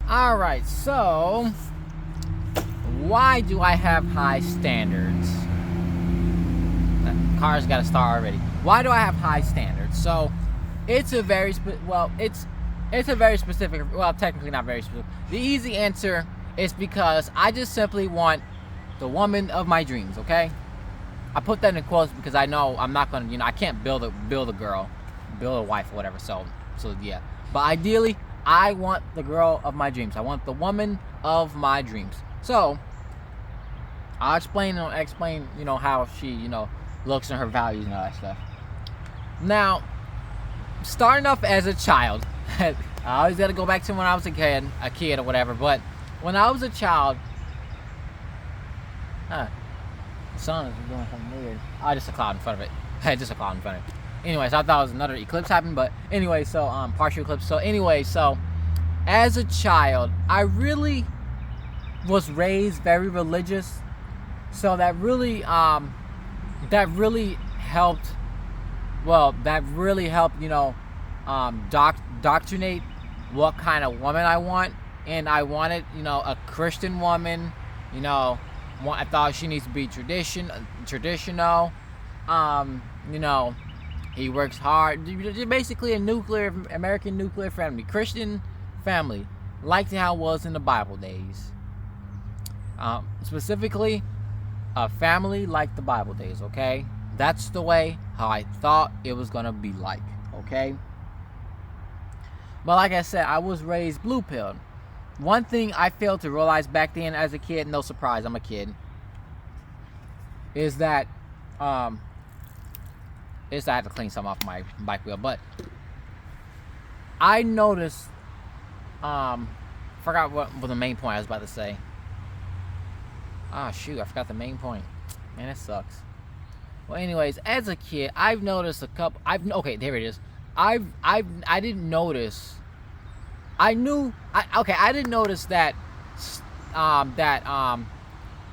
Alright, so why do I have high standards? That car's got to start already. Why do I have high standards? So it's a very it's a very specific, well, technically not very specific. The easy answer is because I just simply want the woman of my dreams, okay? I put that in quotes because I know I'm not going to, I can't build a girl, build a wife or whatever. So yeah. But ideally, I want the girl of my dreams. I want the woman of my dreams. So I'll explain, how she, looks and her values and all that stuff. Now, starting off as a child, I always got to go back to when I was a kid or whatever. But when I was a child, the sun is doing something weird. Oh, just a cloud in front of it. Just a cloud in front of it. Anyways, I thought it was another eclipse happening, but anyway, so partial eclipse. So anyway, so as a child, I really was raised very religious. So that really helped. Well, that really helped, doctrinate what kind of woman I want. And I wanted, a Christian woman. I thought she needs to be traditional. He works hard. Basically a American nuclear family, Christian family, like how it was in the Bible days. Specifically, a family like the Bible days. Okay, that's the way how I thought it was gonna be like. Okay, but like I said, I was raised blue pilled. One thing I failed to realize back then as a kid, no surprise, I'm a kid, is that I had to clean some off my bike wheel, but I noticed, forgot what the main point I was about to say. Ah, shoot, I forgot the main point. Man, it sucks. Well, anyways, as a kid, I've noticed a couple. Okay, there it is. I didn't notice. I didn't notice that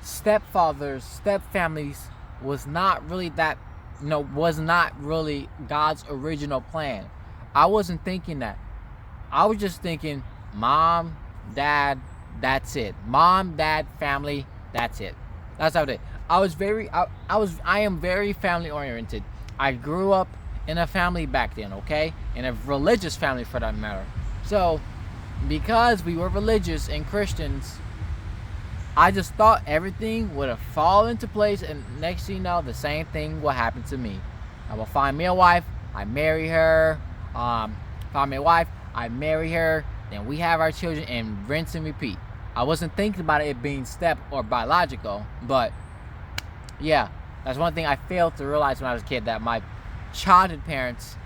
stepfamilies was not really that. Was not really God's original plan. I wasn't thinking that. I was just thinking, mom, dad, that's it. Mom, dad, family, that's it. That's how it is. I am very family oriented. I grew up in a family back then, okay? In a religious family for that matter. So, because we were religious and Christians, I just thought everything would have fallen into place, and next thing you know, the same thing will happen to me. I will find me a wife, I marry her, find me a wife, I marry her, then we have our children, and rinse and repeat. I wasn't thinking about it being step or biological, but yeah, that's one thing I failed to realize when I was a kid, that my childhood parents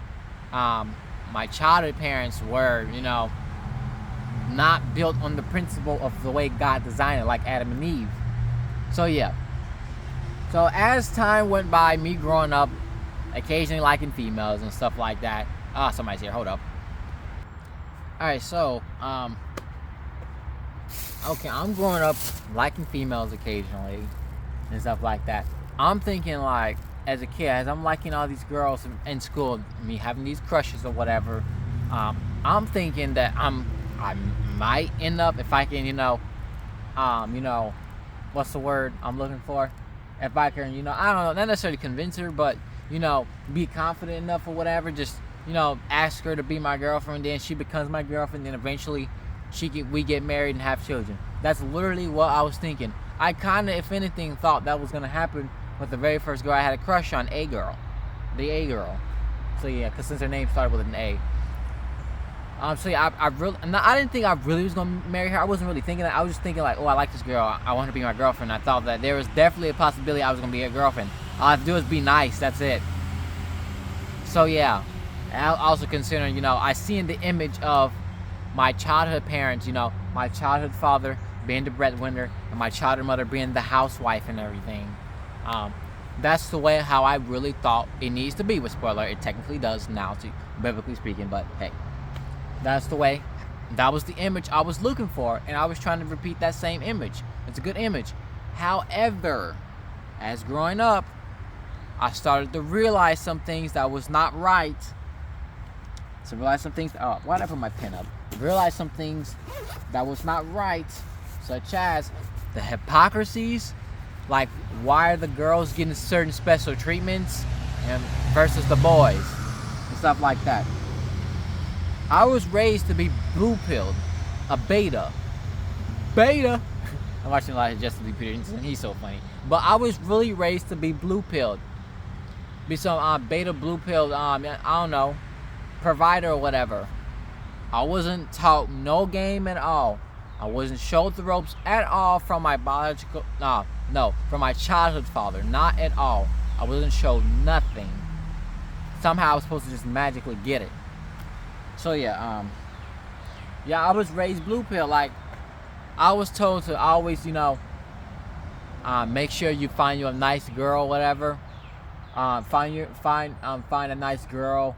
were, not built on the principle of the way God designed it, like Adam and Eve. So yeah. So as time went by, me growing up, occasionally liking females and stuff like that. Somebody's here. Hold up. All right. So okay, I'm growing up liking females occasionally and stuff like that. I'm thinking, like, as a kid, as I'm liking all these girls in school, me having these crushes or whatever, I'm thinking that I might end up, if I can, what's the word I'm looking for? If I can, I don't know, not necessarily convince her, but, be confident enough or whatever, just, ask her to be my girlfriend, then she becomes my girlfriend, then eventually we get married and have children. That's literally what I was thinking. I kind of, if anything, thought that was going to happen with the very first girl I had a crush on, the A girl. So yeah, because since her name started with an A. So yeah, I didn't think I really was gonna marry her. I wasn't really thinking that. I was just thinking, like, oh, I like this girl. I want her to be my girlfriend. I thought that there was definitely a possibility I was gonna be her girlfriend. All I have to do is be nice. That's it. So yeah, also considering, I see in the image of my childhood parents, my childhood father being the breadwinner and my childhood mother being the housewife and everything. That's the way how I really thought it needs to be. With spoiler, it technically does now, biblically speaking. But hey. That's the way. That was the image I was looking for, and I was trying to repeat that same image. It's a good image. However, as growing up, I started to realize some things that was not right. Why did I put my pen up? realized some things that was not right, such as the hypocrisies, like why are the girls getting certain special treatments and versus the boys and stuff like that. I was raised to be blue-pilled, a beta. I'm watching a lot of Justin Lee Peterson, and he's so funny. But I was really raised to be blue-pilled. Be some beta blue-pilled, I don't know, provider or whatever. I wasn't taught no game at all. I wasn't showed the ropes at all from my biological, from my childhood father. Not at all. I wasn't showed nothing. Somehow I was supposed to just magically get it. So yeah, I was raised blue pill. Like, I was told to always, make sure you find you a nice girl, whatever. Find a nice girl,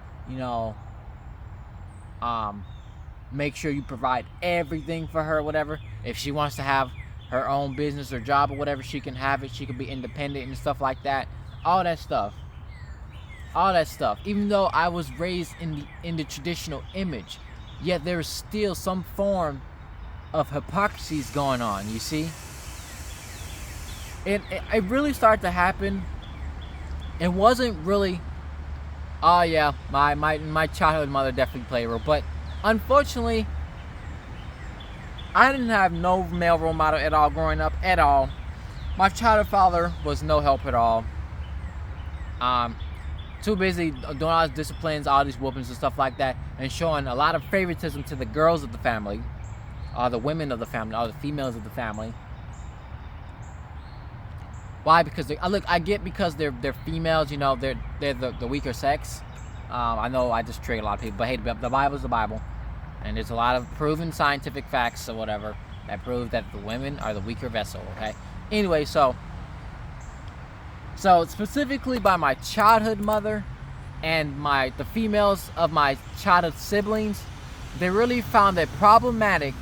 make sure you provide everything for her, whatever. If she wants to have her own business or job or whatever, she can have it. She can be independent and stuff like that. All that stuff. Even though I was raised in the traditional image, yet there is still some form of hypocrisies going on. You see, it really started to happen. It wasn't really. Oh yeah, my childhood mother definitely played a role, but unfortunately, I didn't have no male role model at all growing up at all. My childhood father was no help at all. Too busy doing all these disciplines, all these whoopings and stuff like that, and showing a lot of favoritism to the girls of the family, or the women of the family, or the females of the family. Why? Because I get because they're females, they're the weaker sex. I know I just triggered a lot of people, but hey, the Bible's the Bible, and there's a lot of proven scientific facts or whatever that prove that the women are the weaker vessel. Okay. Anyway, so specifically by my childhood mother and the females of my childhood siblings, they really found it problematic.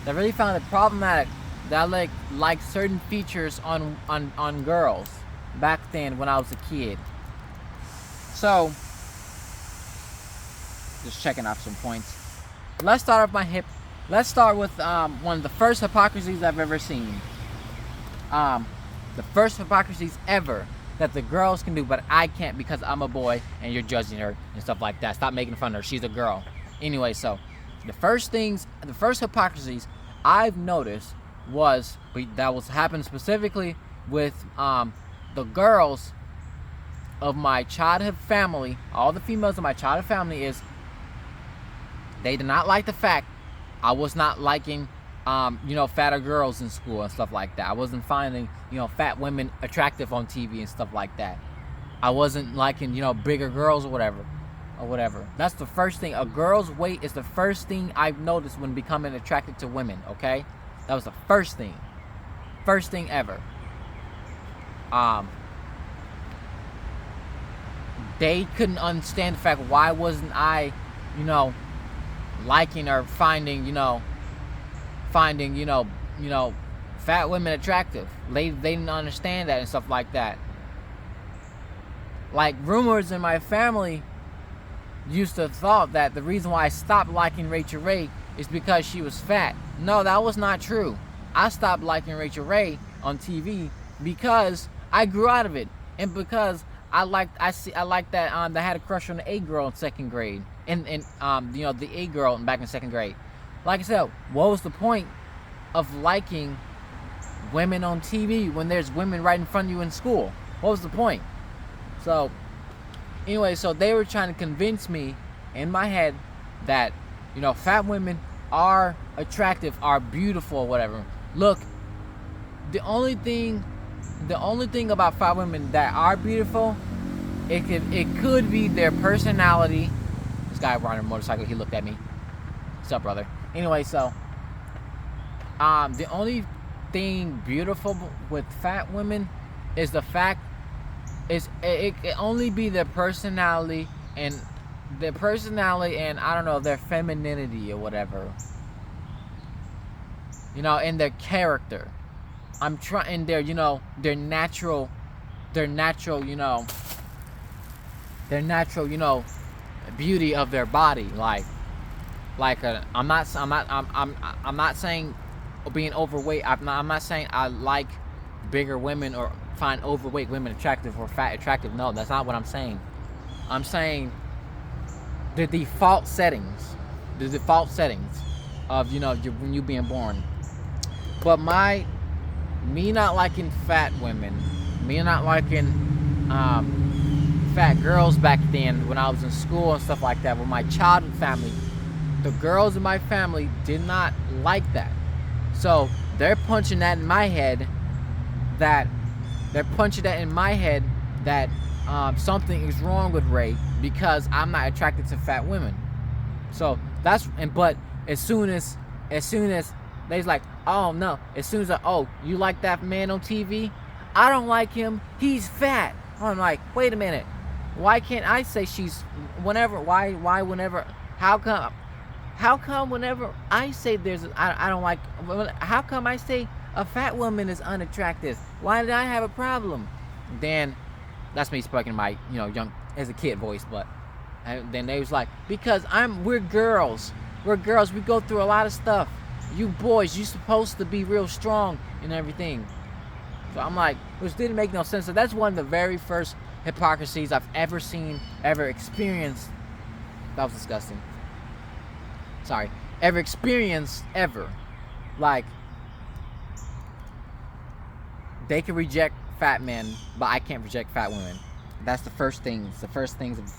That I like certain features on girls back then when I was a kid. So, just checking off some points. Let's start with one of the first hypocrisies I've ever seen. The first hypocrisies ever that the girls can do, but I can't because I'm a boy and you're judging her and stuff like that. Stop making fun of her. She's a girl. Anyway, so the first hypocrisies I've noticed happened specifically with the girls of my childhood family. All the females of my childhood family is they did not like the fact I was not liking fatter girls in school and stuff like that. I wasn't finding, fat women attractive on TV and stuff like that. I wasn't liking, bigger girls or whatever. That's the first thing. A girl's weight is the first thing I've noticed when becoming attracted to women, okay? That was the first thing. First thing ever. They couldn't understand the fact why wasn't I, liking or finding fat women attractive. They didn't understand that and stuff like that. Like, rumors in my family used to thought that the reason why I stopped liking Rachel Ray is because she was fat. No, that was not true. I stopped liking Rachel Ray on TV because I grew out of it, and because I liked that that had a crush on the A girl in second grade, and the A girl back in second grade. Like I said, what was the point of liking women on TV when there's women right in front of you in school? What was the point? So, anyway, so they were trying to convince me in my head that, fat women are attractive, are beautiful, or whatever. Look, the only thing about fat women that are beautiful, it could be their personality. This guy riding a motorcycle, he looked at me. What's up, brother? Anyway, so the only thing beautiful with fat women is the fact it can only be their personality and I don't know, their femininity or whatever, and their character. I'm trying their natural beauty of their body. Like, like I'm not saying being overweight. I'm not saying I like bigger women or find overweight women attractive or fat attractive. No, that's not what I'm saying. I'm saying the default settings, of when you being born. But me not liking fat women, me not liking fat girls back then when I was in school and stuff like that with my childhood family, the girls in my family did not like that. So they're punching that in my head that something is wrong with Ray because I'm not attracted to fat women. So but as soon as they's like, oh no, as soon as you like that man on TV? I don't like him. He's fat. I'm like, wait a minute. Why can't I say how come whenever I say I don't like, how come I say a fat woman is unattractive? Why did I have a problem? Then that's me speaking my young as a kid voice, but then they was like, because we're girls, we go through a lot of stuff. You boys, you supposed to be real strong and everything. So I'm like, which didn't make no sense. So that's one of the very first hypocrisies I've ever seen, ever experienced. That was disgusting. Sorry. Ever experienced, ever. Like, they can reject fat men, but I can't reject fat women. That's the first things. The first things of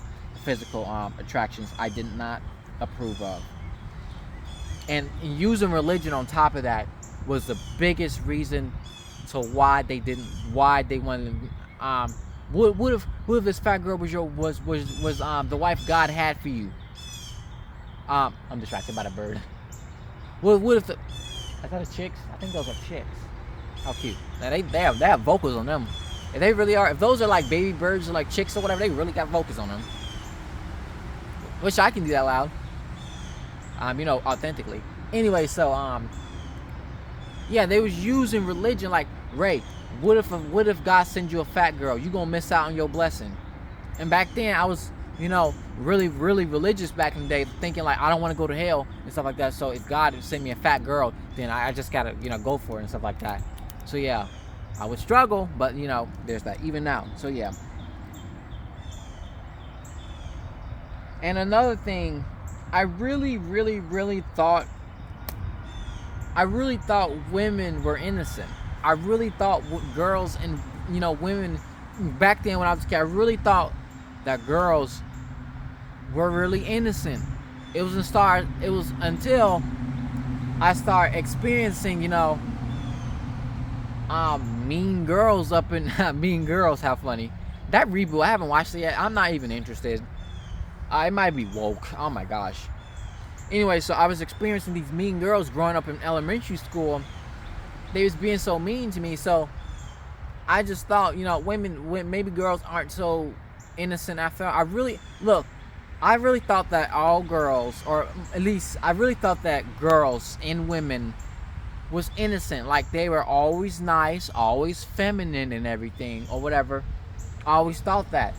physical attractions I did not approve of. And using religion on top of that was the biggest reason to why they wanted. What if this fat girl was the wife God had for you? I'm distracted by the bird. What if I thought it chicks? I think those are chicks. How cute. Now they have vocals on them. If they really are, if those are like baby birds or like chicks or whatever, they really got vocals on them. Wish I can do that loud. Authentically. Anyway, so yeah, they was using religion like, Ray, what if God sends you a fat girl? You gonna miss out on your blessing. And back then I was, really, really religious back in the day, thinking like I don't want to go to hell and stuff like that. So if God sent me a fat girl, then I just gotta, go for it and stuff like that. So yeah, I would struggle, but there's that even now. So yeah. And another thing, I really, really, really thought women were innocent. I really thought girls and women back then when I was a kid, I really thought that girls were really innocent. It was until I started experiencing, Mean Girls up in Mean Girls. How funny. That reboot, I haven't watched it yet. I'm not even interested. It might be woke. Oh my gosh. Anyway, so I was experiencing these mean girls growing up in elementary school. They was being so mean to me. So I just thought, maybe girls aren't so innocent after. I really thought that all girls, or at least I really thought that girls and women was innocent. Like they were always nice, always feminine and everything or whatever. I always thought that.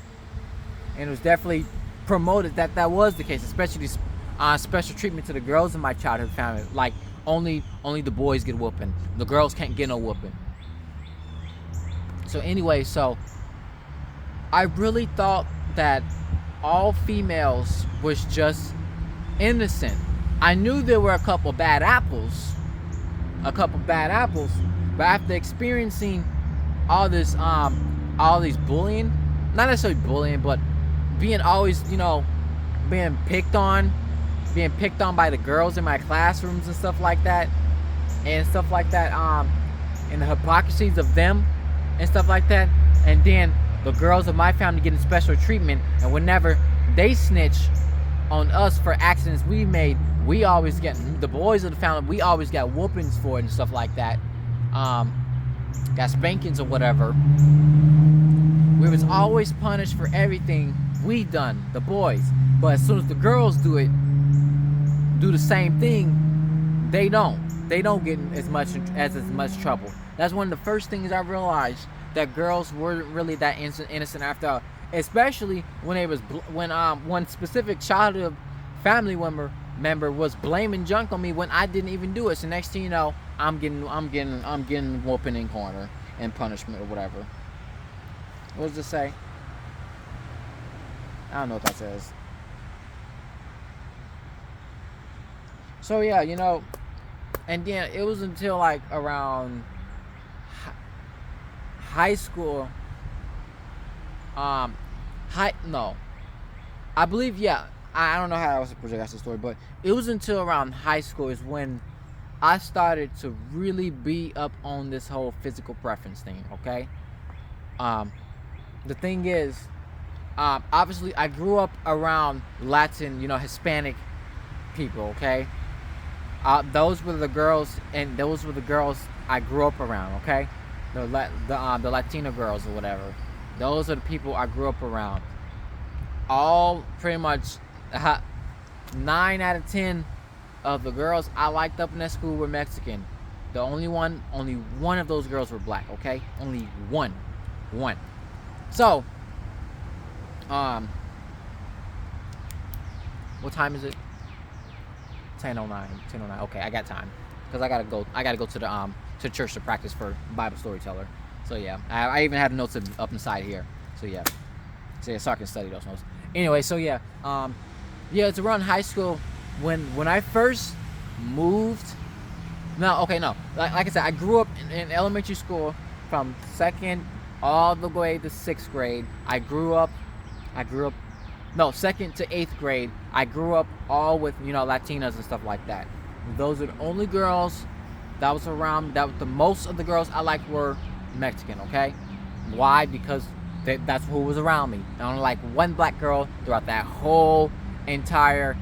And it was definitely promoted that was the case, especially special treatment to the girls in my childhood family. Like only the boys get whooping, the girls can't get no whooping. So anyway, so I really thought that all females was just innocent. I knew there were a couple bad apples, but after experiencing all these bullying, not necessarily bullying, but being always, being picked on by the girls in my classrooms and stuff like that, and the hypocrisies of them and stuff like that, and then the girls of my family getting special treatment, and whenever they snitch on us for accidents we made, we always get, the boys of the family, we always got whoopings for it and stuff like that, got spankings or whatever. We was always punished for everything we done, the boys. But as soon as the girls do the same thing, they don't get as much trouble. That's one of the first things I realized, that girls weren't really that innocent after all. Especially when one specific childhood family member member was blaming junk on me when I didn't even do it. So next thing you know, I'm getting whooping in corner and punishment or whatever. What does it say? I don't know what that says. So yeah, you know, and then it was until like around high school. I believe, yeah. I don't know how I was supposed to project the story, but it was until around high school is when I started to really be up on this whole physical preference thing. Okay. The thing is, obviously, I grew up around Latin, you know, Hispanic people. Okay. Those were the girls, and those were the girls I grew up around. Okay. The Latino girls or whatever. Those are the people I grew up around. All pretty much 9 out of 10 of the girls I liked up in that school were Mexican. Only one of those girls were black. Okay, only one. So, what time is it? 10:09. Okay, I got time because I gotta go to the church to practice for Bible storyteller. So yeah, I even have notes up inside here. So yeah, so I can study those notes. Anyway, so yeah, it's around high school when I first moved. Like I said, I grew up in elementary school from 2nd all the way to 6th grade. I grew up 2nd to 8th grade. I grew up all with, you know, Latinas and stuff like that. Those are the only girls that was around. The most of the girls I liked were Mexican. Okay, why? Because that's who was around me. I only like one black girl throughout that whole entire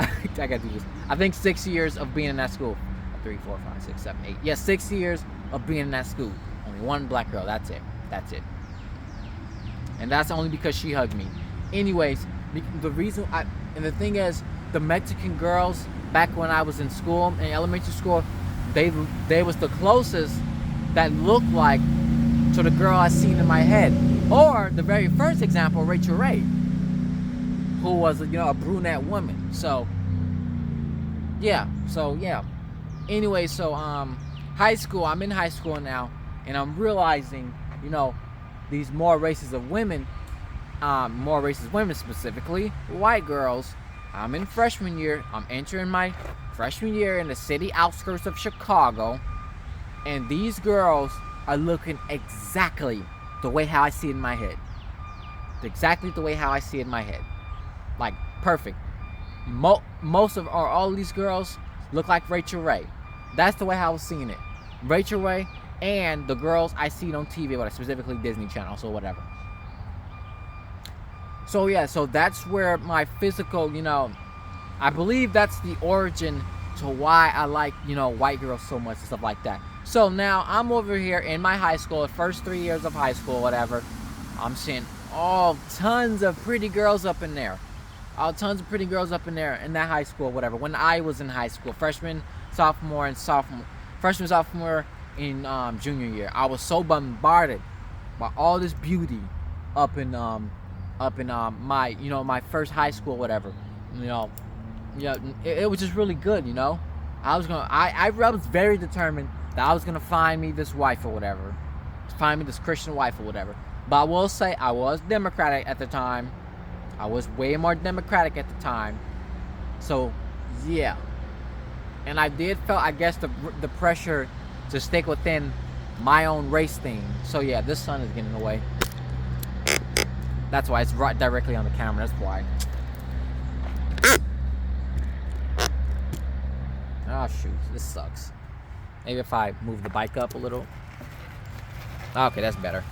I gotta do this. I think 6 years of being in that school. 3, 4, 5, 6, 7, 8. Yeah, 6 years of being in that school. Only one black girl. That's it. And that's only because she hugged me. Anyways, the thing is, the Mexican girls back when I was in school, in elementary school, they was the closest that looked like to the girl I seen in my head. Or the very first example, SydeLeaderRay, who was, you know, a brunette woman. So yeah. Anyway, so high school. I'm in high school now, and I'm realizing, you know, these more racist women specifically, white girls. I'm in freshman year. I'm entering my freshman year in the city outskirts of Chicago, and these girls are looking exactly the way how I see it in my head. Exactly the way how I see it in my head. Like, perfect. All of these girls look like SydeLeaderRay. That's the way how I was seeing it. SydeLeaderRay and the girls I see on TV, specifically Disney Channel, so whatever. So yeah, so that's where my physical, you know, I believe that's the origin to why I like, you know, white girls so much and stuff like that. So now I'm over here in my high school, the first 3 years of high school, whatever. I'm seeing tons of pretty girls up in there. Tons of pretty girls up in there in that high school, whatever. When I was in high school, freshman, sophomore, in junior year, I was so bombarded by all this beauty up in my, you know, my first high school, whatever. You know, it was just really good, you know. I was very determined that I was gonna find me this wife or whatever, find me this Christian wife or whatever. But I will say I was Democratic at the time. I was way more Democratic at the time. So yeah, and I did feel, I guess, the pressure to stick within my own race thing. So yeah, this sun is getting in the way. That's why it's right directly on the camera. That's why. Oh shoot, this sucks. Maybe if I move the bike up a little. Okay, that's better.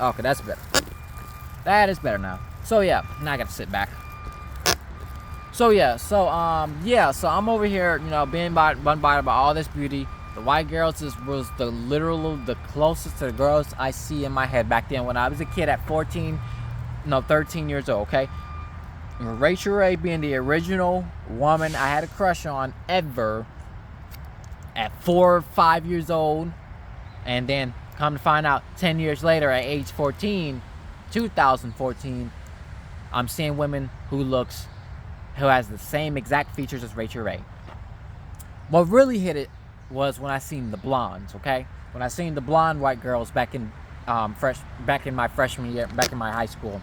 Okay, that's better. That is better now. So yeah, now I got to sit back. So yeah, so I'm over here, you know, being bombarded by all this beauty. The white girls was the closest to the girls I see in my head back then when I was a kid at 13 years old. Okay, SydeLeaderRay being the original woman I had a crush on ever at 4 or 5 years old, and then come to find out 10 years later at age 14, 2014, I'm seeing women who has the same exact features as Rachel Ray. What really hit it was when I seen the blondes, okay? When I seen the blonde white girls back in my freshman year, back in my high school,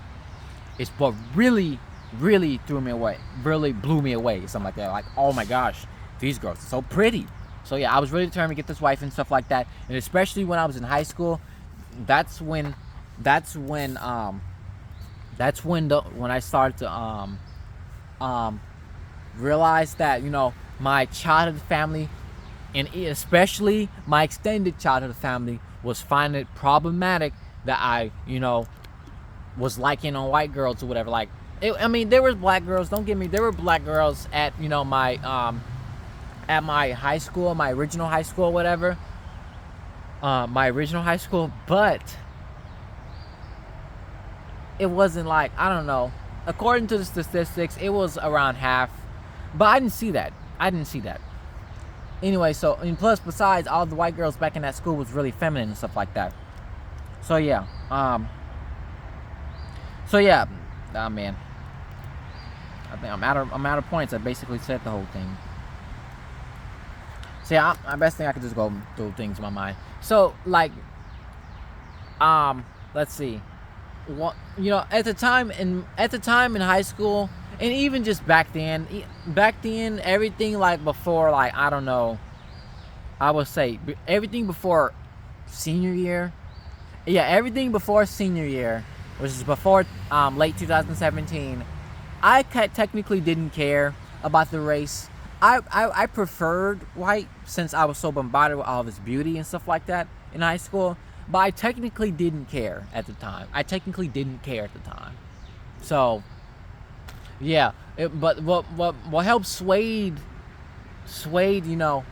it's what really threw me away, really blew me away, something like that. Like, oh my gosh, these girls are so pretty. So yeah, I was really determined to get this wife and stuff like that. And especially when I was in high school, that's when I started to realize that, you know, my childhood family, and especially my extended childhood family, was finding it problematic that I, you know, was liking on white girls or whatever. Like, I mean, there was black girls. Don't get me. There were black girls at, you know, my high school, my original high school, whatever. But it wasn't like, I don't know. According to the statistics, it was around half. But I didn't see that. Anyway, so, and plus, besides, all the white girls back in that school was really feminine and stuff like that. So yeah. Oh man. I think I'm out of points. I basically said the whole thing. So yeah, I best thing I could just go through things in my mind. So like, let's see. What, you know, at the time in high school, and even just back then, everything like before, like, I don't know, I would say everything before senior year. Yeah, everything before senior year, which is before late 2017, I technically didn't care about the race. I preferred white since I was so bombarded with all of his beauty and stuff like that in high school. But I technically didn't care at the time. So, yeah. But what helped swayed, you know,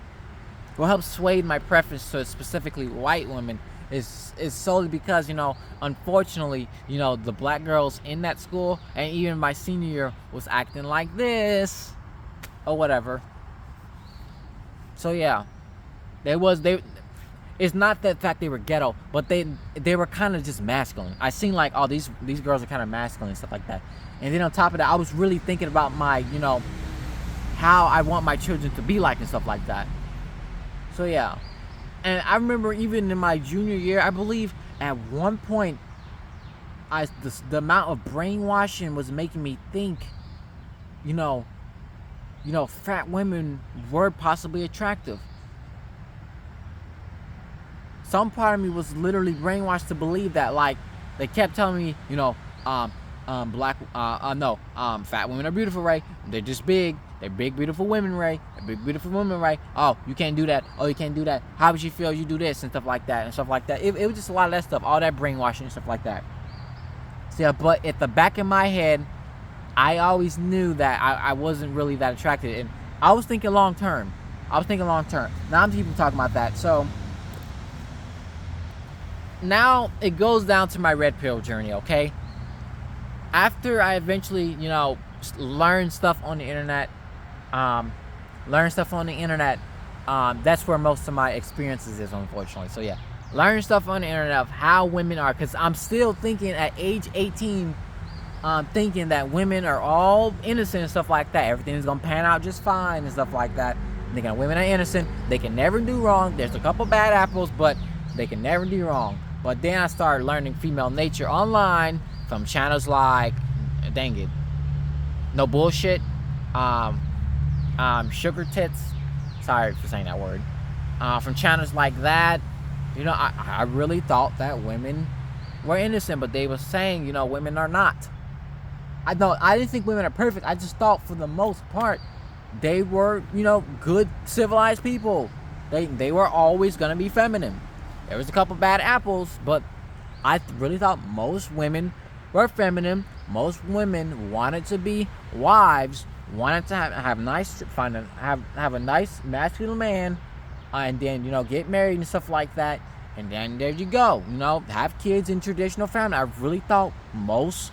what helped sway my preference to specifically white women is solely because, you know, unfortunately, you know, the black girls in that school and even my senior year was acting like this or whatever. So yeah, it's not the fact they were ghetto, but they were kind of just masculine. I seen like, oh, these girls are kind of masculine and stuff like that. And then on top of that, I was really thinking about my, you know, how I want my children to be like and stuff like that. So yeah. And I remember even in my junior year, I believe at one point, the amount of brainwashing was making me think, you know, fat women were possibly attractive. Some part of me was literally brainwashed to believe that. Like, they kept telling me, you know, fat women are beautiful, Ray. They're just big. They're big, beautiful women, Ray. They're big, beautiful women, Ray. Oh, you can't do that. Oh, you can't do that. How would you feel you do this and stuff like that and stuff like that? It was just a lot of that stuff, all that brainwashing and stuff like that. So yeah, but at the back of my head, I always knew that I wasn't really that attracted, and I was thinking long term. Now I'm even talking about that. So now it goes down to my red pill journey, okay? After I eventually, you know, learn stuff on the internet, that's where most of my experiences is, unfortunately. So yeah, learn stuff on the internet of how women are, because I'm still thinking at age 18, thinking that women are all innocent and stuff like that. Everything's gonna pan out just fine and stuff like that. Thinking women are innocent, they can never do wrong. There's a couple bad apples, but they can never do wrong. But then I started learning female nature online from channels like, dang it, no bullshit, sugar tits. Sorry for saying that word. From channels like that, you know, I really thought that women were innocent, but they were saying, you know, women are not. I didn't think women are perfect. I just thought for the most part they were, you know, good civilized people. They were always gonna be feminine. There was a couple bad apples, but I really thought most women were feminine. Most women wanted to be wives, wanted to have a nice masculine man, and then, you know, get married and stuff like that. And then there you go, you know, have kids in traditional family. I really thought most,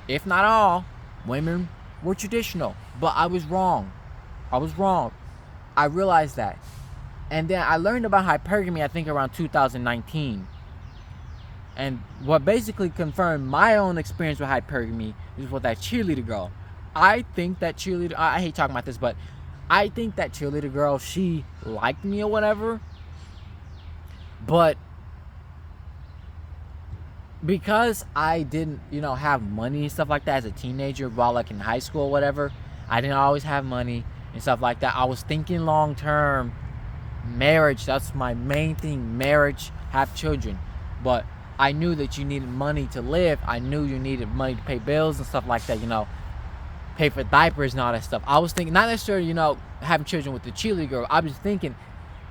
if not all, women were traditional, but I was wrong. I realized that. And then I learned about hypergamy, I think around 2019. And what basically confirmed my own experience with hypergamy is with that cheerleader girl. I think that cheerleader, I hate talking about this, but I think that cheerleader girl, she liked me or whatever. But because I didn't, have money and stuff like that as a teenager while like in high school or whatever, I didn't always have money and stuff like that. I was thinking long term, marriage, that's my main thing, marriage, have children. But I knew that you needed money to live. I knew you needed money to pay bills and stuff like that, pay for diapers and all that stuff. I was thinking, not necessarily, having children with the cheerleader girl. I was thinking,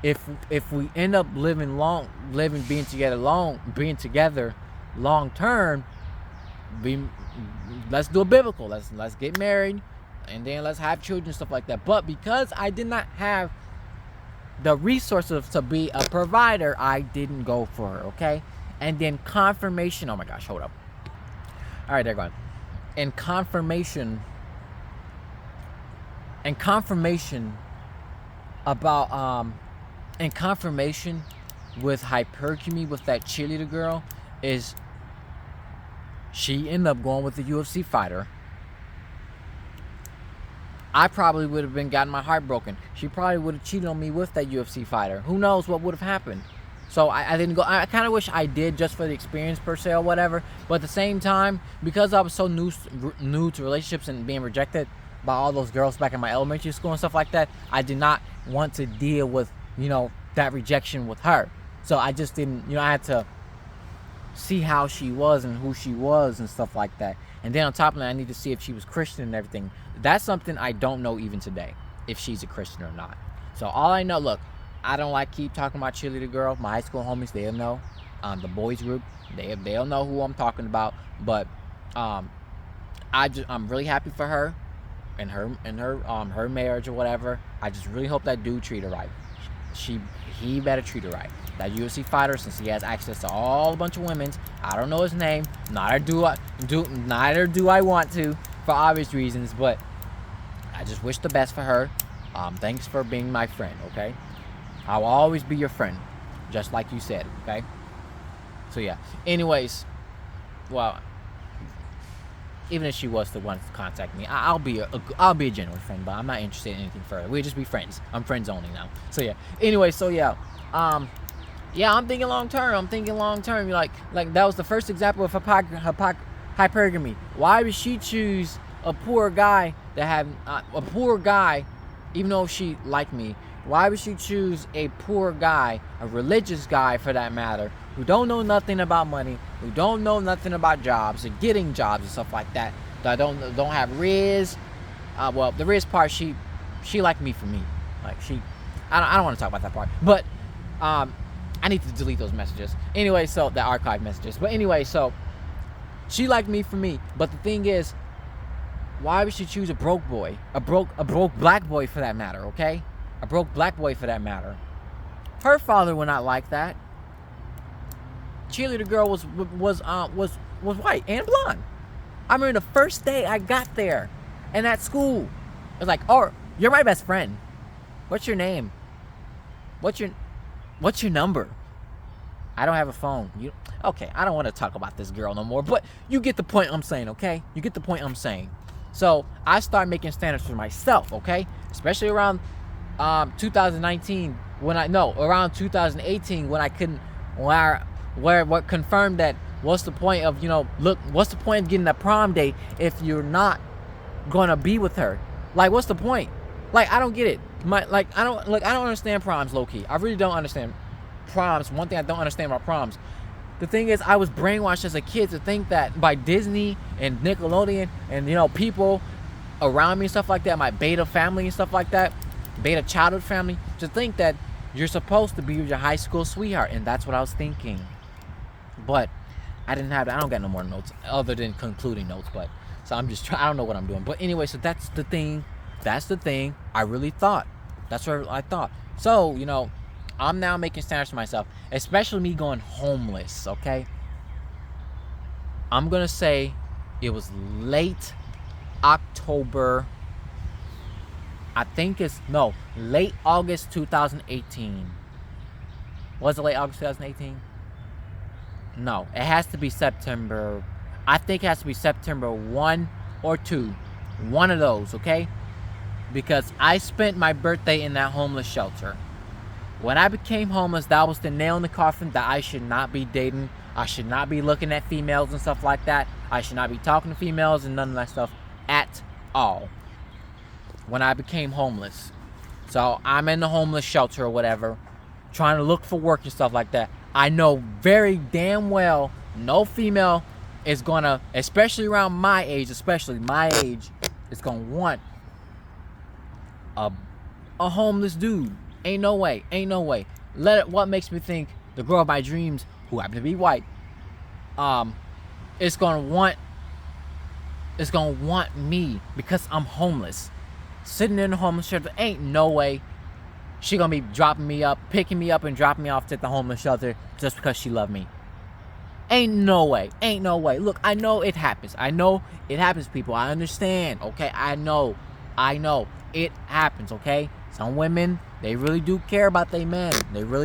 if we end up being together long term, let's do a biblical. Let's get married, and then let's have children and stuff like that. But because I did not have the resources to be a provider, I didn't go for her. Okay. And then confirmation. Oh my gosh, hold up. All right, they're gone. And confirmation about and confirmation with hypergamy with that cheerleader girl is she ended up going with the UFC fighter. I probably would have gotten my heart broken. She probably would have cheated on me with that UFC fighter. Who knows what would have happened? So I didn't go. I kind of wish I did just for the experience per se or whatever. But at the same time, because I was so new to relationships and being rejected by all those girls back in my elementary school and stuff like that, I did not want to deal with, that rejection with her. So I just didn't, I had to see how she was and who she was and stuff like that. And then on top of that, I need to see if she was Christian and everything. That's something I don't know even today, if she's a Christian or not. So all I know, look, I don't keep talking about cheerleader girl. My high school homies, they'll know. The boys group, they'll know who I'm talking about. But I'm really happy for her and her marriage or whatever. I just really hope that dude treat her right. He better treat her right. That UFC fighter, since he has access to all a bunch of women's, I don't know his name. Neither do I want to, for obvious reasons. But I just wish the best for her. Thanks for being my friend. Okay. I will always be your friend, just like you said, okay? So, yeah. Anyways, well, even if she was the one to contact me, I'll be a genuine friend, but I'm not interested in anything further. We'll just be friends. I'm friends only now. So, yeah. Anyway, so, yeah. I'm thinking long term. Like that was the first example of hypergamy. Why would she choose a poor guy even though she liked me? Why would she choose a poor guy, a religious guy for that matter, who don't know nothing about money, who don't know nothing about jobs or getting jobs and stuff like that, that don't have Riz? Well, the Riz part, she liked me for me. Like I don't want to talk about that part, but I need to delete those messages. Anyway, so the archive messages. But anyway, so she liked me for me. But the thing is, why would she choose a broke boy, a broke black boy for that matter? Okay. A broke black boy for that matter. Her father would not like that. Cheerleader girl was white and blonde. I remember the first day I got there, and at school, it was like, "Oh, you're my best friend. What's your name? What's your number?" I don't have a phone. Okay? I don't want to talk about this girl no more. But you get the point I'm saying, okay? You get the point I'm saying. So I started making standards for myself, okay? Especially around 2019 around 2018 when I couldn't, what confirmed that what's the point of what's the point of getting a prom date if you're not gonna be with her? Like, what's the point? Like, I don't get it. I don't understand proms, low-key. I really don't understand proms. One thing I don't understand about proms, the thing is, I was brainwashed as a kid to think that by Disney and Nickelodeon and people around me and stuff like that, my beta family and stuff like that, beta childhood family, to think that you're supposed to be with your high school sweetheart. And that's what I was thinking. But I don't got no more notes other than concluding notes. But so I'm just I don't know what I'm doing. But anyway, so that's the thing I really thought. That's what I thought. So, I'm now making standards for myself, especially me going homeless, okay? I'm going to say it was late October. Late August 2018. Was it late August 2018? No, it has to be September. I think it has to be September 1 or 2. One of those, okay? Because I spent my birthday in that homeless shelter. When I became homeless, that was the nail in the coffin that I should not be dating. I should not be looking at females and stuff like that. I should not be talking to females and none of that stuff at all. When I became homeless. So I'm in the homeless shelter or whatever, trying to look for work and stuff like that. I know very damn well no female is gonna, especially around my age, is gonna want a homeless dude. Ain't no way. What makes me think the girl of my dreams, who happens to be white, is gonna want me because I'm homeless, sitting in the homeless shelter. Ain't no way she gonna be picking me up and dropping me off at the homeless shelter just because she love me. Ain't no way. Look, I know it happens. People. I understand. Okay, I know. It happens. Okay, some women, they really do care about their men.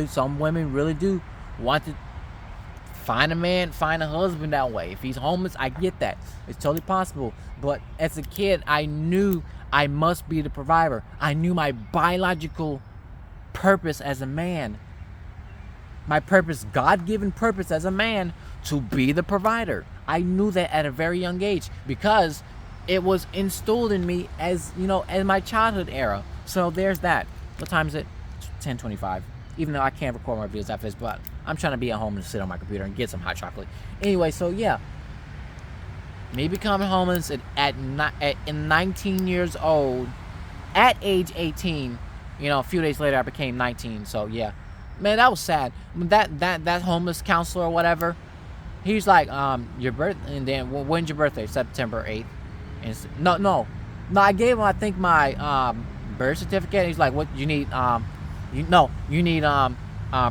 Some women really do want to find a husband that way. If he's homeless, I get that. It's totally possible. But as a kid, I knew I must be the provider. I knew my biological purpose as a man. My purpose, God-given purpose as a man, to be the provider. I knew that at a very young age because it was instilled in me as my childhood era. So there's that. What time is it? 10:25. Even though I can't record my videos after this, but I'm trying to be at home and sit on my computer and get some hot chocolate. Anyway, so yeah. Me becoming homeless at 19 years old, at age 18, a few days later I became 19. So yeah, man, that was sad. That homeless counselor or whatever, he's like, your birthday, and then when's your birthday? September 8th. And no, I gave him, I think, my birth certificate. He's like, what you need? You need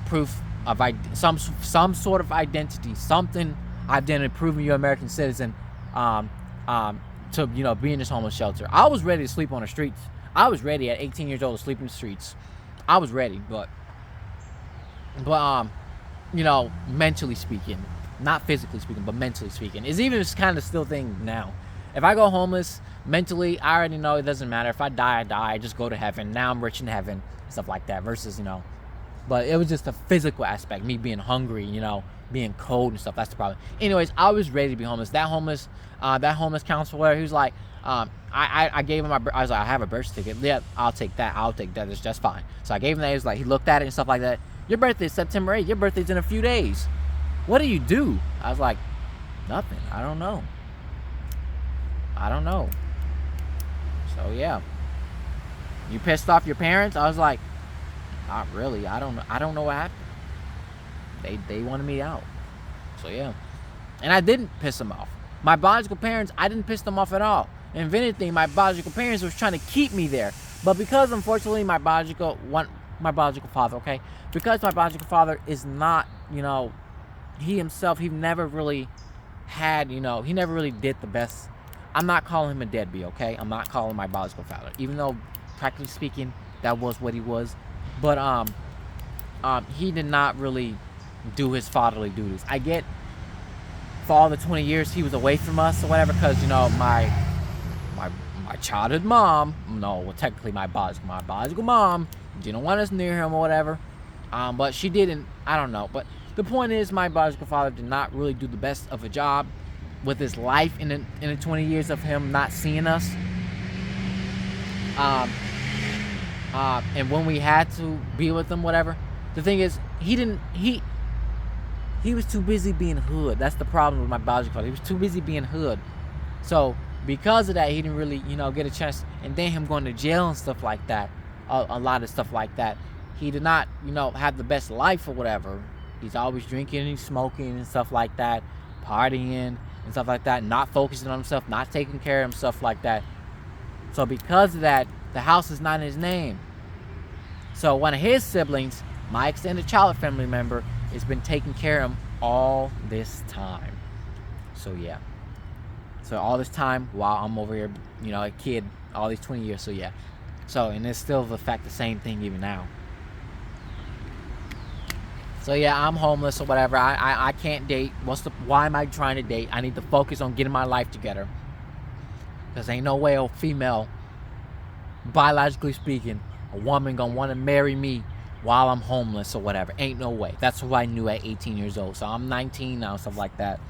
proof of some sort of identity, something identity proving you're an American citizen, to be in this homeless shelter. I was ready to sleep on the streets. I was ready at 18 years old to sleep in the streets. I was ready, but mentally speaking, not physically speaking, but mentally speaking, is even kind of still thing now. If I go homeless, mentally, I already know it doesn't matter. If I die, I die. I just go to heaven. Now I'm rich in heaven, stuff like that. Versus, but it was just the physical aspect, me being hungry, being cold and stuff. That's the problem. Anyways, I was ready to be homeless. That homeless counselor, he was like, I gave him I was like, I have a birth certificate. Yeah, I'll take that. It's just fine. So I gave him that. He was like, he looked at it and stuff like that. Your birthday is September 8th. Your birthday's in a few days. What do you do? I was like, nothing. I don't know. So yeah. You pissed off your parents? I was like, not really. I don't know what happened. They wanted me out. So yeah. And I didn't piss them off. My biological parents, I didn't piss them off at all. And if anything, my biological parents was trying to keep me there. But because unfortunately my biological father, okay? Because my biological father is not, he himself, he never really had, he never really did the best. I'm not calling him a deadbeat, okay? I'm not calling my biological father, even though practically speaking, that was what he was. But he did not really do his fatherly duties. I get for all the 20 years he was away from us or whatever, because my childhood mom, technically my biological mom didn't want us near him or whatever. But she didn't. I don't know. But the point is, my biological father did not really do the best of a job with his life in the 20 years of him not seeing us. And when we had to be with him, whatever, the thing is, he was too busy being hood. That's the problem with my biological father. He was too busy being hood. So because of that, he didn't really, get a chance. And then him going to jail and stuff like that, a lot of stuff like that, he did not, have the best life or whatever. He's always drinking and smoking and stuff like that, partying and stuff like that, not focusing on himself, not taking care of himself like that. So because of that, the house is not in his name. So one of his siblings, my extended child family member, has been taking care of him all this time. So yeah. So all this time while I'm over here, a kid, all these 20 years. So yeah. So, and it's still the same thing even now. So yeah, I'm homeless or whatever. I can't date. Why am I trying to date? I need to focus on getting my life together. Because ain't no way a female, biologically speaking, a woman gonna want to marry me while I'm homeless or whatever. Ain't no way. That's what I knew at 18 years old. So I'm 19 now, stuff like that.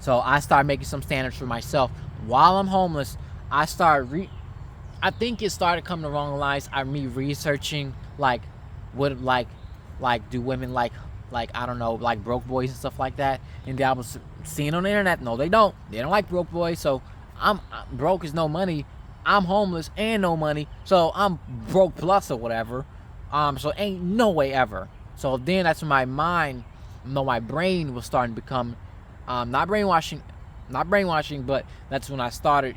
So I started making some standards for myself. While I'm homeless, I think it started coming along the lines of me researching, like, what, like do women like I don't know, like broke boys and stuff like that. And I was seeing on the internet, no, they don't like broke boys. So I'm broke is no money. I'm homeless and no money, so I'm broke plus or whatever. So ain't no way ever. So then that's when my brain was starting to become, not brainwashing, but that's when I started,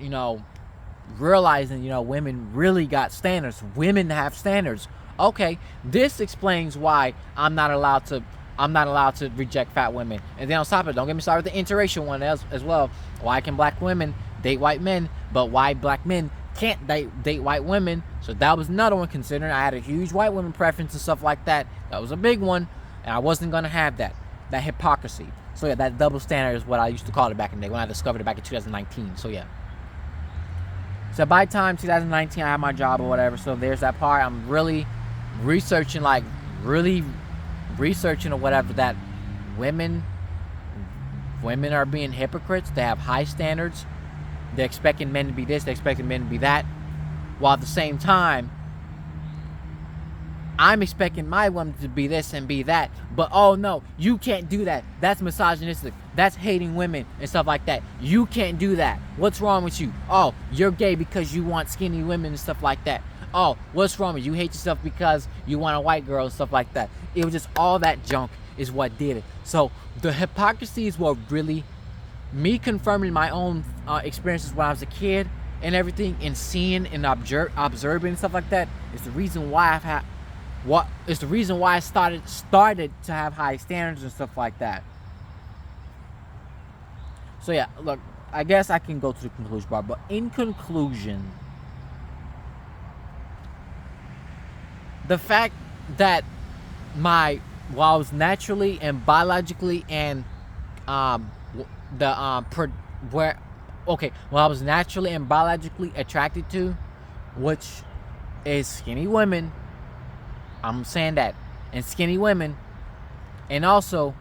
realizing, women really got standards. Women have standards. Okay, this explains why I'm not allowed to reject fat women. And then on top of it, don't get me started with the interracial one as well. Why can black women date white men, but why black men can't date white women? So that was another one, considering I had a huge white women preference and stuff like that. That was a big one, and I wasn't gonna have that hypocrisy. So yeah, that double standard is what I used to call it back in the day when I discovered it back in 2019. So yeah. So by the time 2019, I had my job or whatever. So there's that part. I'm really researching or whatever, that women are being hypocrites. They have high standards. They're expecting men to be this. They're expecting men to be that. While at the same time, I'm expecting my woman to be this and be that. But oh no, you can't do that. That's misogynistic. That's hating women and stuff like that. You can't do that. What's wrong with you? Oh, you're gay because you want skinny women and stuff like that. Oh, what's wrong with you? You hate yourself because you want a white girl and stuff like that. It was just all that junk is what did it. So the hypocrisies were really me confirming my own experiences when I was a kid and everything, and seeing and observing and stuff like that is the reason why I started to have high standards and stuff like that. So yeah, look, I guess I can go to the conclusion part, but in conclusion, the fact that while I was naturally and biologically and I was naturally and biologically attracted to, which is skinny women. I'm saying that, and skinny women, and also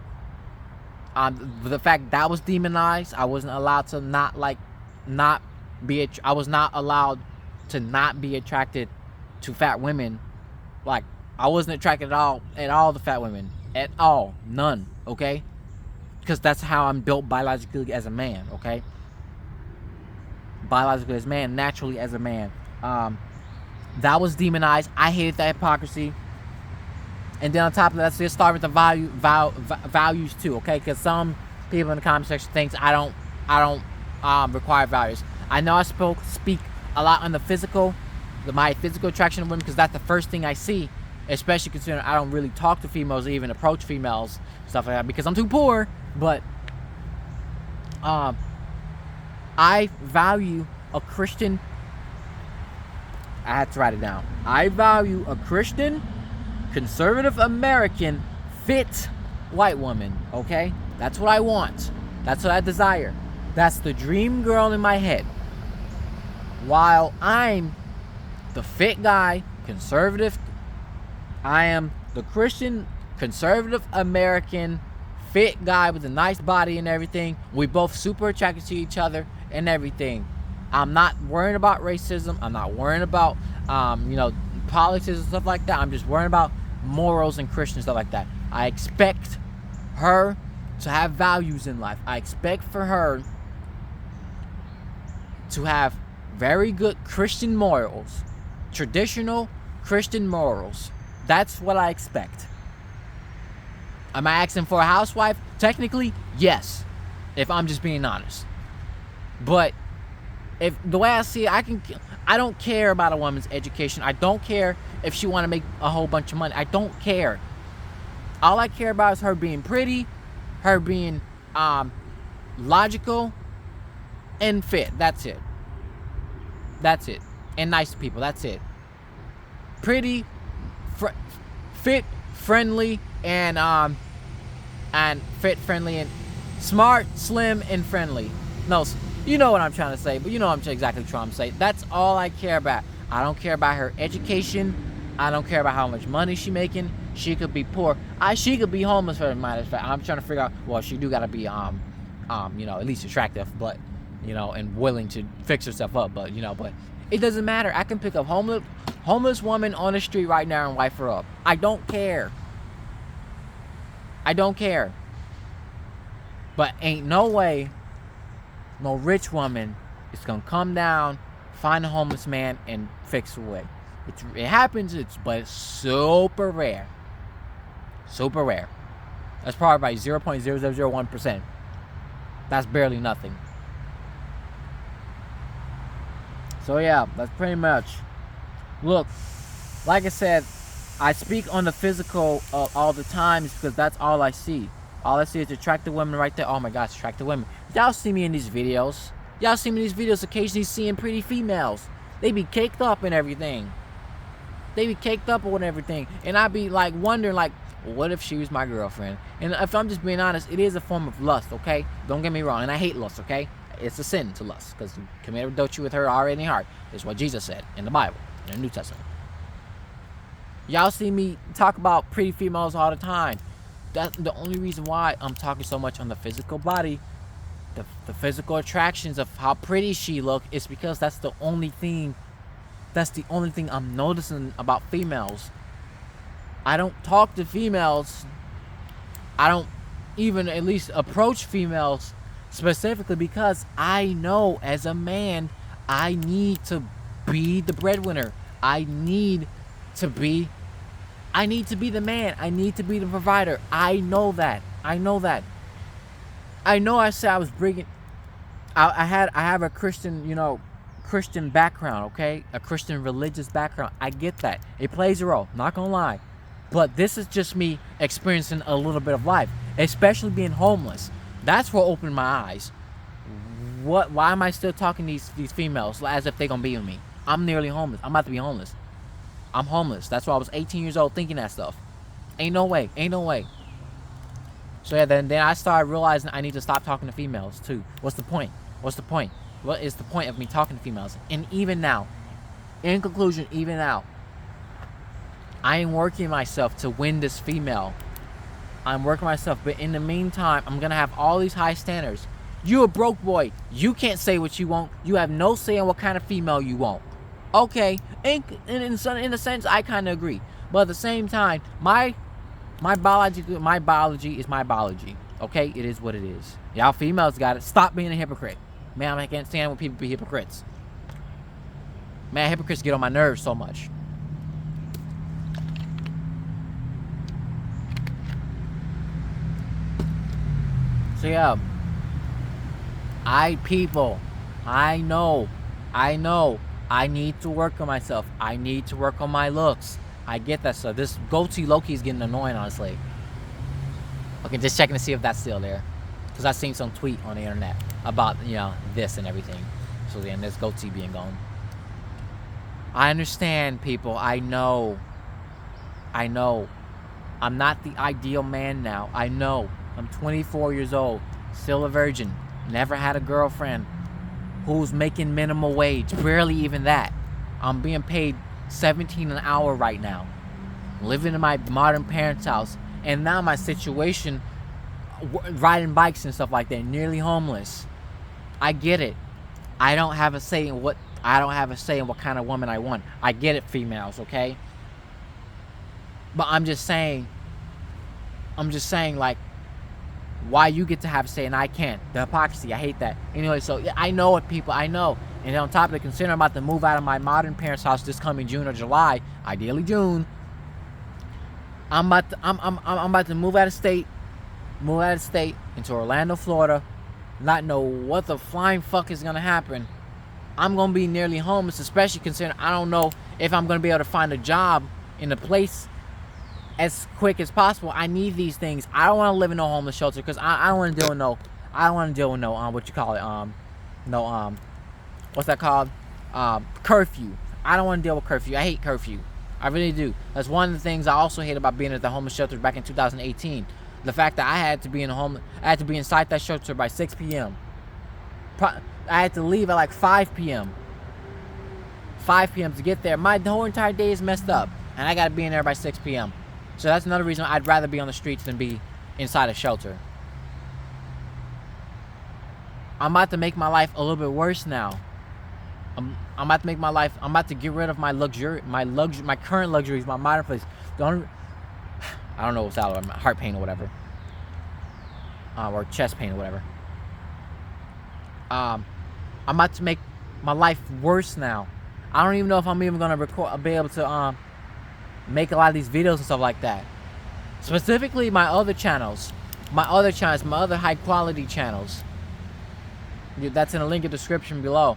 the fact that was demonized. I wasn't allowed to I was not allowed to not be attracted to fat women. Like, I wasn't attracted at all to fat women at all, none. Okay, because that's how I'm built biologically as a man. Okay, biologically as a man, naturally as a man. That was demonized. I hated that hypocrisy. And then on top of that, let's just start with the values too, okay? Because some people in the comment section thinks I don't require values. I know I speak a lot on my physical attraction to women, because that's the first thing I see, especially considering I don't really talk to females or even approach females, stuff like that, because I'm too poor. But I value a Christian. I had to write it down. I value a Christian, conservative American, fit white woman, okay? That's what I want. That's what I desire. That's the dream girl in my head. While I'm the fit guy, conservative, I am the Christian, conservative American, fit guy with a nice body and everything. We both super attracted to each other and everything. I'm not worrying about racism. I'm not worrying about, politics and stuff like that. I'm just worrying about morals and Christian stuff like that. I expect her to have values in life. I expect for her to have very good Christian morals, traditional Christian morals. That's what I expect. Am I asking for a housewife? Technically, yes, if I'm just being honest. But if the way I see it, I don't care about a woman's education. I don't care if she want to make a whole bunch of money. I don't care. All I care about is her being pretty, her being logical, and fit. That's it. That's it. And nice to people. That's it. Pretty, fit, friendly, and fit, friendly, and smart, slim, and friendly. No, you know what I'm trying to say, but you know what I'm exactly trying to say. That's all I care about. I don't care about her education. I don't care about how much money she making. She could be poor. She could be homeless, for the matter of fact. I'm trying to figure out. Well, she do gotta be you know, at least attractive, but you know, and willing to fix herself up. But you know, but it doesn't matter. I can pick up homeless woman on the street right now and wipe her up. I don't care. I don't care. But ain't no way no rich woman is gonna come down, find a homeless man, and fix away. It happens, but it's super rare. Super rare. That's probably by 0.0001%. That's barely nothing. So yeah, that's pretty much. Look, like I said, I speak on the physical all the time because that's all I see. All I see is attractive women right there. Oh my gosh, attractive women. Y'all see me in these videos. Y'all see me in these videos occasionally seeing pretty females. They be caked up and everything. They be caked up and everything. And I be like wondering like, what if she was my girlfriend? And if I'm just being honest, it is a form of lust, okay? Don't get me wrong. And I hate lust, okay? It's a sin to lust because you commit adultery with her already in your heart. That's what Jesus said in the Bible, in the New Testament. Y'all see me talk about pretty females all the time. That's the only reason why I'm talking so much on the physical body, the physical attractions of how pretty she look, is because that's the only thing I'm noticing about females. I don't talk to females. I don't even at least approach females specifically because I know as a man I need to be the breadwinner. I need to be the man. I need to be the provider. I know that. I know I said I was bringing. I have a Christian, you know, Christian background, okay? A Christian religious background. I get that. It plays a role. Not gonna lie. But this is just me experiencing a little bit of life, especially being homeless. That's what opened my eyes. Why am I still talking to these females as if they're gonna be with me? I'm nearly homeless. I'm about to be homeless. I'm homeless. That's why I was 18 years old thinking that stuff. Ain't no way. So yeah, then I started realizing I need to stop talking to females too. What's the point? What is the point of me talking to females? And even now, in conclusion, even now, I am working myself to win this female. I'm working myself, but in the meantime, I'm gonna have all these high standards. You a broke boy. You can't say what you want. You have no say in what kind of female you want. Okay, in a sense, I kind of agree. But at the same time, my biology is my biology. Okay, it is what it is. Y'all females got it. Stop being a hypocrite. Man, I can't stand when people be hypocrites. Man, hypocrites get on my nerves so much. So yeah, I know, I need to work on myself. I need to work on my looks. I get that stuff. This goatee low-key is getting annoying, honestly. Okay, just checking to see if that's still there. Because I seen some tweet on the internet about, you know, this and everything. So then this goatee being gone. I understand, people. I know. I'm not the ideal man now. I know. I'm 24 years old. Still a virgin. Never had a girlfriend. Who's making minimum wage. Barely even that. I'm being paid $17 an hour right now. Living in my modern parents' house. And now my situation, riding bikes and stuff like that, nearly homeless. I get it. I don't have a say in what kind of woman I want. I get it, females, okay? But I'm just saying, like, why you get to have a say and I can't. The hypocrisy, I hate that. Anyway, so yeah, I know what people, I know. And on top of it, considering I'm about to move out of my modern parents' house this coming June or July, ideally June, I'm about to move out of state into Orlando, Florida, not know what the flying fuck is gonna happen. I'm gonna be nearly homeless, especially considering I don't know if I'm gonna be able to find a job in a place as quick as possible. I need these things. I don't want to live in no homeless shelter because I don't want to deal with no what you call it, what's that called, curfew. I don't want to deal with curfew. I hate curfew. I really do. That's one of the things I also hate about being at the homeless shelter back in 2018. The fact that I had to be inside that shelter by 6 p.m. I had to leave at like 5 p.m. 5 p.m. to get there. My whole entire day is messed up, and I got to be in there by 6 p.m. So that's another reason I'd rather be on the streets than be inside a shelter. I'm about to make my life a little bit worse now. I'm about to make my life. I'm about to get rid of my current luxuries, my modern place. I don't know what's out of my heart pain or whatever, or chest pain or whatever. I'm about to make my life worse now. I don't even know if I'm even gonna be able to make a lot of these videos and stuff like that. Specifically, my other high quality channels. That's in the link in the description below.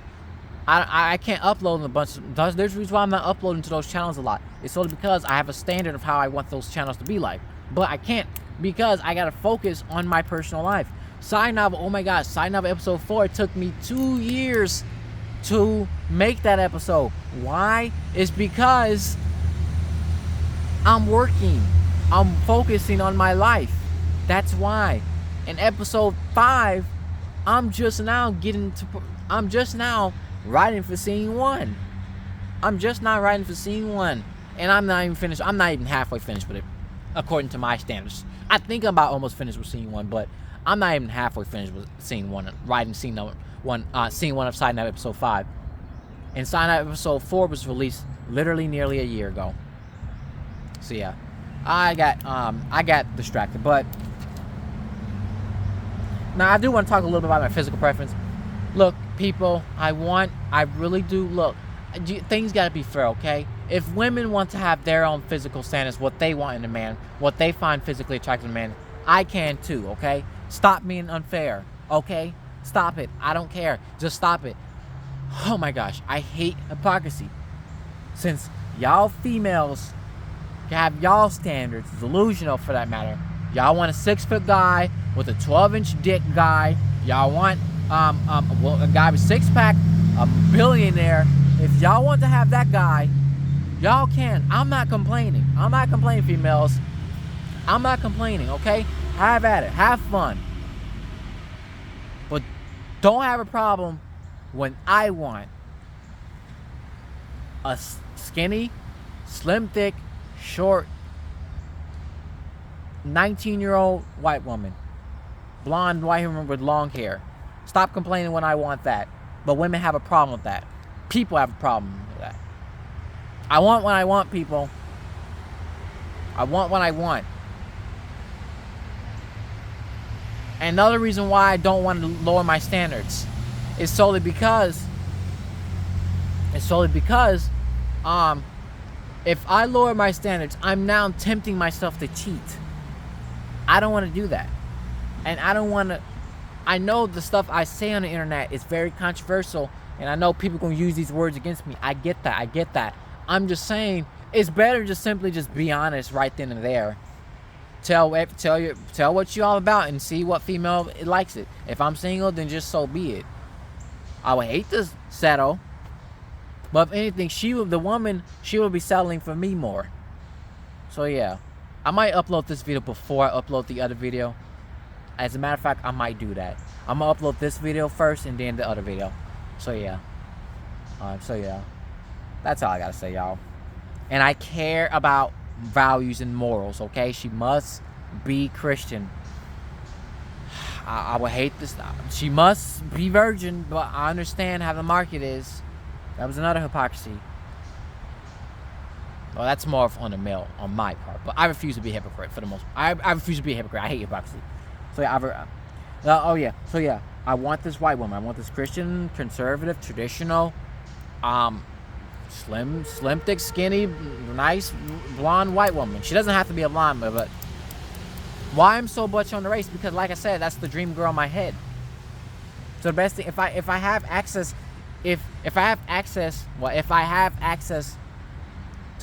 I can't upload a bunch of. There's a reason why I'm not uploading to those channels a lot. It's solely because I have a standard of how I want those channels to be like. But I can't, because I gotta focus on my personal life. Side Novel, oh my gosh, Side Novel episode 4, it took me 2 years to make that episode. Why? It's because I'm working. I'm focusing on my life. That's why. In episode 5, I'm just now writing for scene 1. I'm just not writing for scene 1. And I'm not even finished. I'm not even halfway finished with it, according to my standards. I think I'm about almost finished with scene 1, but I'm not even halfway finished with scene 1, writing scene 1 of Side Novel episode 5. And Side Novel episode 4 was released literally nearly a year ago. So yeah, I got distracted. But now I do want to talk a little bit about my physical preference. Look, people, I really do. Look, things got to be fair, okay? If women want to have their own physical standards, what they want in a man, what they find physically attractive in a man, I can too, okay? Stop being unfair, okay? Stop it. I don't care. Just stop it. Oh my gosh, I hate hypocrisy. Since y'all females have y'all standards, delusional for that matter. Y'all want a 6-foot guy with a 12-inch dick guy. Y'all want a guy with 6-pack, a billionaire. If y'all want to have that guy, y'all can. I'm not complaining. I'm not complaining, females. I'm not complaining, okay? Have at it. Have fun. But don't have a problem when I want a skinny, slim, thick, short, 19-year-old white woman. Blonde white woman with long hair. Stop complaining when I want that. But women have a problem with that. People have a problem with that. I want what I want, people. I want what I want. And another reason why I don't want to lower my standards is solely because if I lower my standards, I'm now tempting myself to cheat. I don't want to do that. And I don't want to. I know the stuff I say on the internet is very controversial, and I know people are going to use these words against me. I get that. I'm just saying it's better just simply just be honest right then and there. Tell what you all about and see what female likes it. If I'm single, then just so be it. I would hate to settle, but if anything, the woman will be settling for me more. So yeah, I might upload this video before I upload the other video. As a matter of fact, I might do that. I'm gonna upload this video first and then the other video. So yeah. That's all I gotta say, y'all. And I care about values and morals, okay? She must be Christian. I would hate this. She must be virgin, but I understand how the market is. That was another hypocrisy. Well, that's more on the male, on my part. But I refuse to be a hypocrite for the most part. I refuse to be a hypocrite. I hate hypocrisy. So yeah, So yeah, I want this white woman. I want this Christian, conservative, traditional, slim, thick, skinny, nice, blonde white woman. She doesn't have to be a blonde, but why I'm so much on the race? Because like I said, that's the dream girl in my head. So the best thing, if I have access to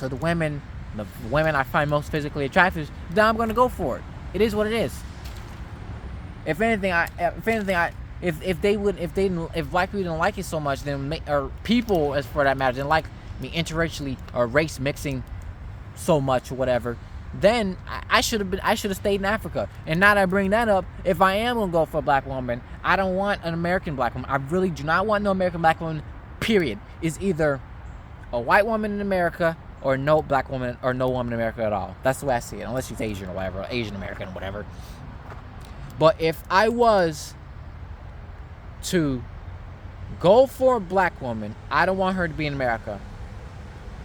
the women I find most physically attractive, then I'm gonna go for it. It is what it is. If black people didn't like it so much, then or people, as for that matter, didn't like me interracially or race mixing so much or whatever, then I should have stayed in Africa. And now that I bring that up, if I am gonna go for a black woman, I don't want an American black woman. I really do not want no American black woman, period. It's either a white woman in America or no black woman or no woman in America at all. That's the way I see it, unless she's Asian or whatever, Asian American or whatever. But if I was to go for a black woman, I don't want her to be in America.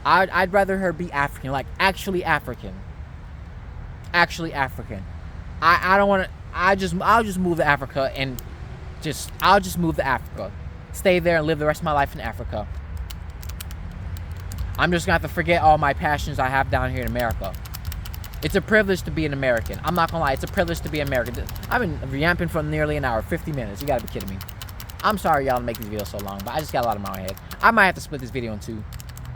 I'd rather her be African, like actually African. Actually African. I don't want to. I'll just move to Africa and I'll just move to Africa, stay there and live the rest of my life in Africa. I'm just gonna have to forget all my passions I have down here in America. It's a privilege to be an American. I'm not gonna lie, it's a privilege to be American. I've been yapping for nearly an hour, 50 minutes. You gotta be kidding me. I'm sorry y'all to make these videos so long, but I just got a lot in my head. I might have to split this video in two.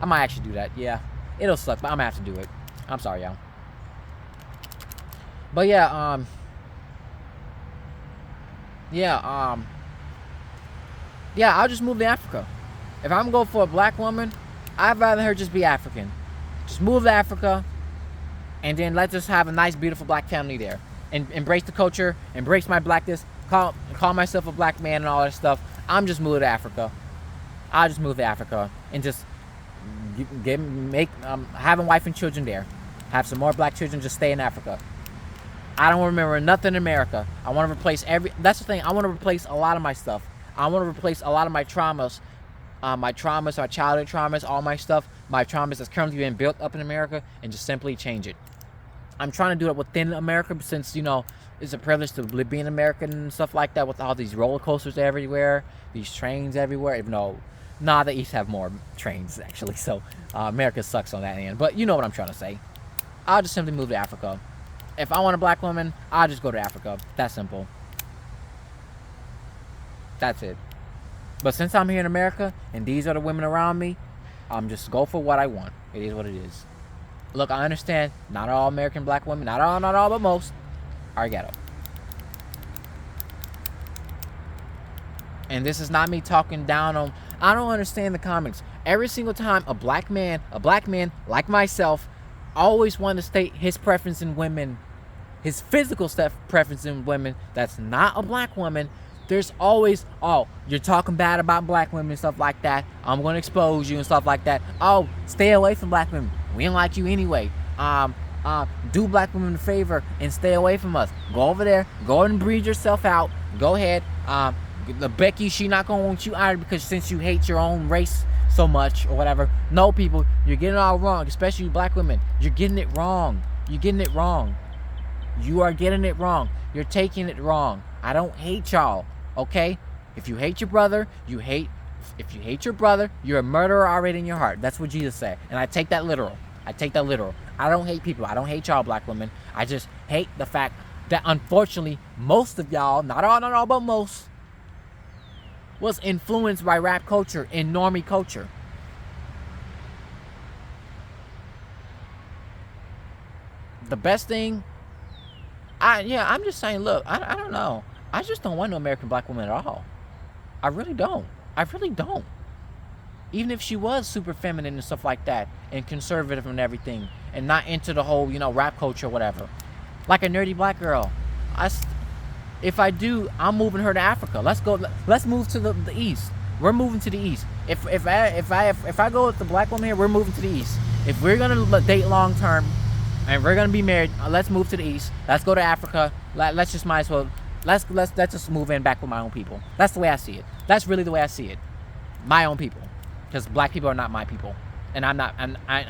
I might actually do that. Yeah, it'll suck, but I'm gonna have to do it. I'm sorry, y'all. But yeah, I'll just move to Africa. If I'm going for a black woman, I'd rather her just be African. Just move to Africa, and then let's just have a nice, beautiful black family there. And embrace the culture, embrace my blackness, call myself a black man and all that stuff. I'm just moving to Africa. I'll just move to Africa and just have a wife and children there. Have some more black children, just stay in Africa. I don't remember nothing in America. I want to replace that's the thing. I want to replace a lot of my stuff. I want to replace a lot of my traumas. My childhood traumas, all my stuff, my traumas that's currently being built up in America, and just simply change it. I'm trying to do it within America, since, you know, it's a privilege to be an American and stuff like that, with all these roller coasters everywhere, these trains everywhere. Even though, they East have more trains, actually, so America sucks on that end. But you know what I'm trying to say. I'll just simply move to Africa. If I want a black woman, I'll just go to Africa. That's simple. That's it. But since I'm here in America, and these are the women around me, I'm just go for what I want. It is what it is. Look, I understand, not all American black women, not all, but most, are ghetto. And this is not me talking down on, I don't understand the comments. Every single time a black man like myself, always want to state his preference in women, his physical preference in women that's not a black woman, there's always, oh, you're talking bad about black women and stuff like that. I'm going to expose you and stuff like that. Oh, stay away from black women. We don't like you anyway. Do black women a favor and stay away from us. Go over there. Go and breed yourself out. Go ahead. The Becky, she not going to want you out because since you hate your own race so much or whatever. No, people, you're getting it all wrong, especially black women. You're getting it wrong. You're getting it wrong. You are getting it wrong. You're taking it wrong. I don't hate y'all. Okay? If you hate your brother, if you hate your brother, you're a murderer already in your heart. That's what Jesus said. And I take that literal. I don't hate people. I don't hate y'all black women. I just hate the fact that unfortunately, most of y'all, not all, but most, was influenced by rap culture and normie culture. The best thing, I'm just saying, look, I don't know. I just don't want no American black woman at all. I really don't. Even if she was super feminine and stuff like that, and conservative and everything, and not into the whole, rap culture or whatever. Like a nerdy black girl. If I do, I'm moving her to Africa. Let's go. Let's move to the east. We're moving to the east. If I go with the black woman here, we're moving to the east. If we're gonna date long term, and we're gonna be married, let's move to the east. Let's go to Africa. Let's just might as well. Let's just move in back with my own people. That's the way I see it. That's really the way I see it. My own people, because black people are not my people, and I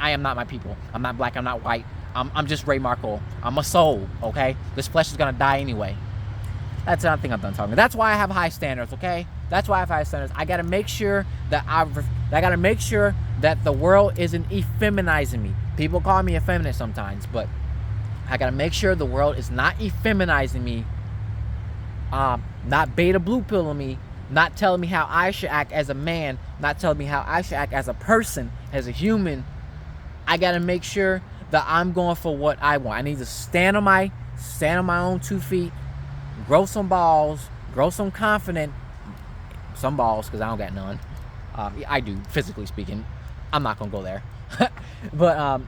am not my people. I'm not black. I'm not white. I'm just Ray Marco. I'm a soul. Okay, this flesh is gonna die anyway. That's another thing I'm done talking. That's why I have high standards. Okay, that's why I have high standards. I gotta make sure that the world isn't effeminizing me. People call me effeminate sometimes, but I gotta make sure the world is not effeminizing me. Not beta blue pilling me, not telling me how I should act as a man, not telling me how I should act as a person, as a human. I gotta make sure that I'm going for what I want. I need to stand on my own 2 feet, grow some balls, grow some confidence, some balls, because I don't got none. I do, physically speaking. I'm not gonna go there. But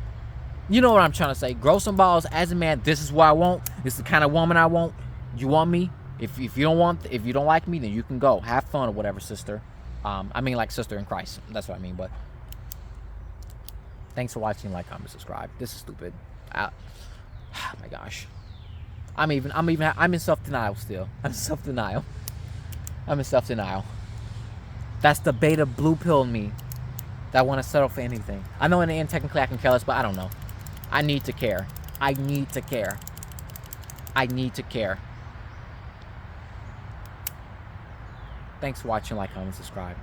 You know what I'm trying to say. Grow some balls as a man. This is what I want. This is the kind of woman I want. You want me? If you don't like me, then you can go. Have fun or whatever, sister. I mean, like, sister in Christ. That's what I mean. But thanks for watching. Like, comment, subscribe. This is stupid. Oh my gosh. I'm in self-denial still. I'm in self-denial. That's the beta blue pill in me that want to settle for anything. I know in the end, technically, I can care less, but I don't know. I need to care. I need to care. Thanks for watching. Like, comment, subscribe.